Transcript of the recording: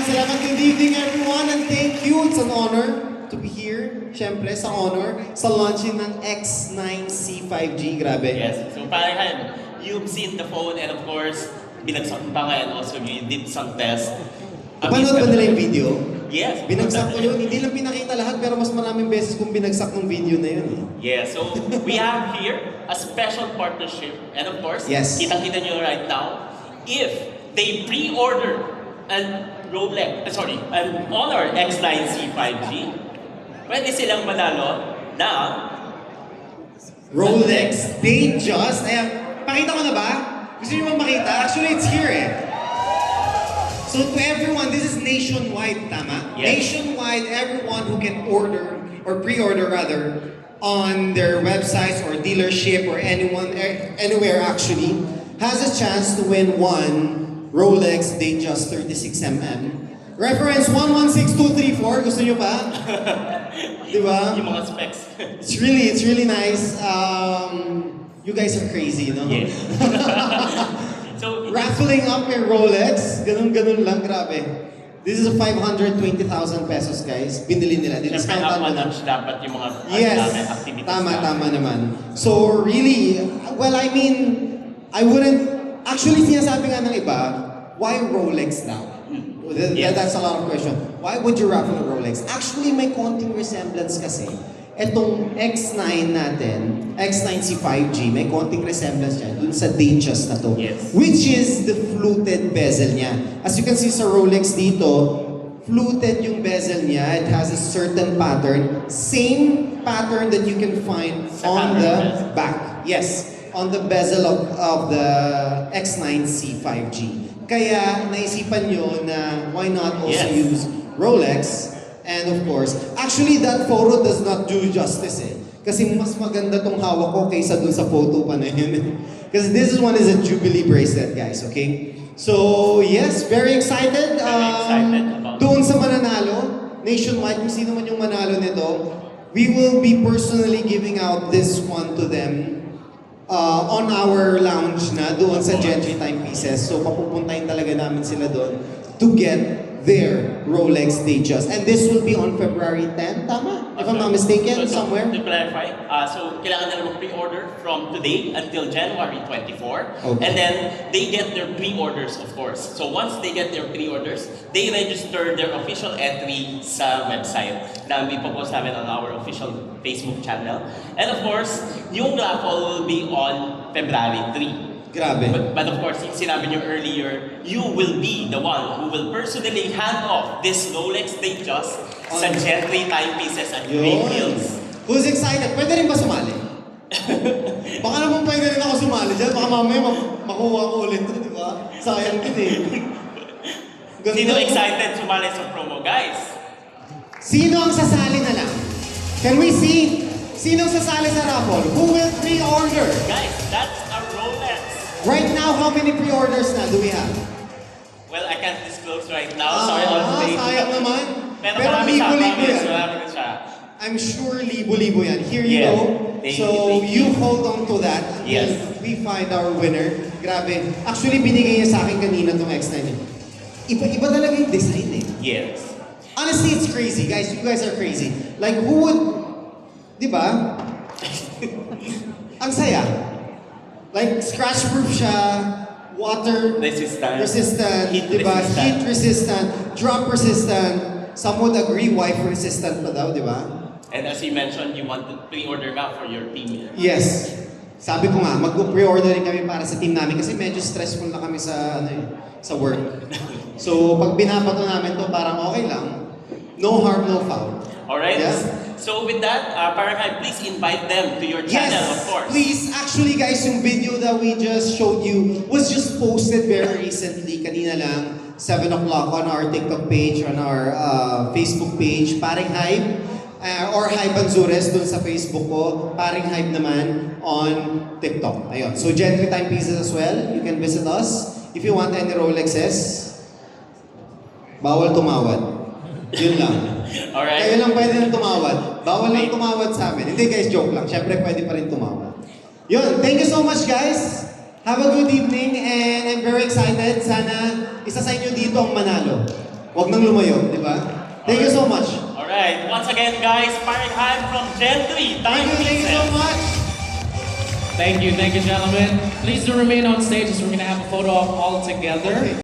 salamat. Good evening everyone and thank you. It's an honor to be here. Siyempre, sa honor, sa launching ng X9C5G. Grabe. Yes. So parang you've seen the phone and of course, binagsak pa nga and also you did some tests. Napanood ba nila yung video? Yes. Binagsak ko yun. Hindi lang pinakita lahat pero mas maraming beses kung binagsak ng video na yun. Yeah, so we have here a special partnership and of course, Yes. kitang-kita nyo right now, if they pre-order an Honor X9C5G, pwede silang manalo na Rolex Datejust. Ayan, pakita ko na ba? Gusto niyo bang makita? Actually, it's here eh. So to everyone, this is nationwide, tama? Yes. Nationwide, everyone who can order, or pre-order rather, on their websites or dealership or anywhere actually, has a chance to win one Rolex Datejust 36mm. Reference 116234, gusto niyo pa? Di ba? yung mga specs. It's really nice. You guys are crazy, no? Yes. So, Raffling up your Rolex, ganun lang, grabe. This is a 520,000 pesos, guys. Binili nila. siyempre Discount up na. notch dapat yung mga Yes, activities tama namin. naman. So really, well, I mean, I wouldn't, actually sinasabi nga ng iba, why Rolex now? Yes. That's a lot of question. Why would you raffle a Rolex? Actually, may konting resemblance kasi. Etong X9 natin, X9C5G, may konting resemblance yan dun sa Datejust na to. Yes. Which is the fluted bezel niya. As you can see sa Rolex dito, fluted yung bezel niya. It has a certain pattern. Same pattern that you can find Sa on camera the bezel. back. Yes, on the bezel of the X9C5G. Kaya naisipan nyo na why not also Yes. use Rolex. And of course, actually that photo does not do justice eh. Kasi mas maganda tong hawak ko kaysa dun sa photo pa na yun. Because this one is a Jubilee bracelet, guys, okay? So, yes, very excited. excited about Doon sa mananalo, nationwide, kung sino man yung manalo nito, we will be personally giving out this one to them on our lounge na doon sa Gentry Timepieces. So, papupuntahin talaga namin sila doon to get their Rolex Datejust. And this will be on February 10, tama? If I'm not mistaken, So, somewhere? To clarify, so kailangan nila mag-pre-order from today until January 24. Okay. And then they get their pre-orders, of course. So once they get their pre-orders, they register their official entry sa website na may post namin on our official Facebook channel. And of course, yung raffle will be on February 3. Grabe. But of course, yung sinabi nyo earlier, you will be the one who will personally hand off this Rolex Datejust sa Gentry Timepieces at Green Hills. Who's excited? Pwede rin ba sumali? Baka naman pwede rin ako sumali dyan. Baka mamaya makuha ko ulit to, di ba? Sayang din eh. Ganda. Sino excited sumali sa promo, guys? Sino ang sasali na lang? Can we see? Sino ang sasali sa raffle? Who will pre-order? Guys, that's a Rolex. Right now, how many pre-orders na do we have? Well, I can't disclose right now. Sorry, on today. sayang naman. Pero Pero marami siya, libo-libo yan. marami na siya. I'm sure libo-libo yan. Here you Yes. go. Thank So, you. you hold on to that until Yes. we find our winner. Grabe. Actually, binigay niya sa akin kanina tong X9. Iba talaga yung design eh. Yes. Honestly, it's crazy, guys. You guys are crazy. Like, who would... Di ba? Ang saya. Like, scratch-proof siya, water resistant, Heat di ba? resistant. Heat resistant, drop resistant. Some would agree, wife resistant pa daw, di ba? And as you mentioned, you want to pre-order now for your team. Yes. Sabi ko nga, mag-pre-order rin kami para sa team namin kasi medyo stressful na kami sa sa work. So, pag binabato namin to, parang okay lang. No harm, no foul. Alright? Yes? So with that, Paranghay, please invite them to your channel, of course. Please. Actually, guys, yung video that we just showed you was just posted very recently. Kanina lang, 7 o'clock on our TikTok page, on our Facebook page, Paring Hype, or Hype Anzures dun sa Facebook ko, Paring Hype naman on TikTok. Ayun. So, Gentry Timepieces as well. You can visit us. If you want any Rolexes, bawal tumawad. Yun lang. Alright. Kayo lang pwede na tumawad. Bawal lang tumawad sa amin. Hindi guys, joke lang. Siyempre pwede pa rin tumawad. Yun, thank you so much guys. Have a good evening and I'm very excited. Sana isa sa inyo dito ang manalo. Huwag nang lumayo, di ba? Thank you so much. Alright, once again guys, Fahrenheit from Gen 3, Time Thank you so Pieces. much. Thank you, gentlemen. Please do remain on stage as we're gonna have a photo op all together.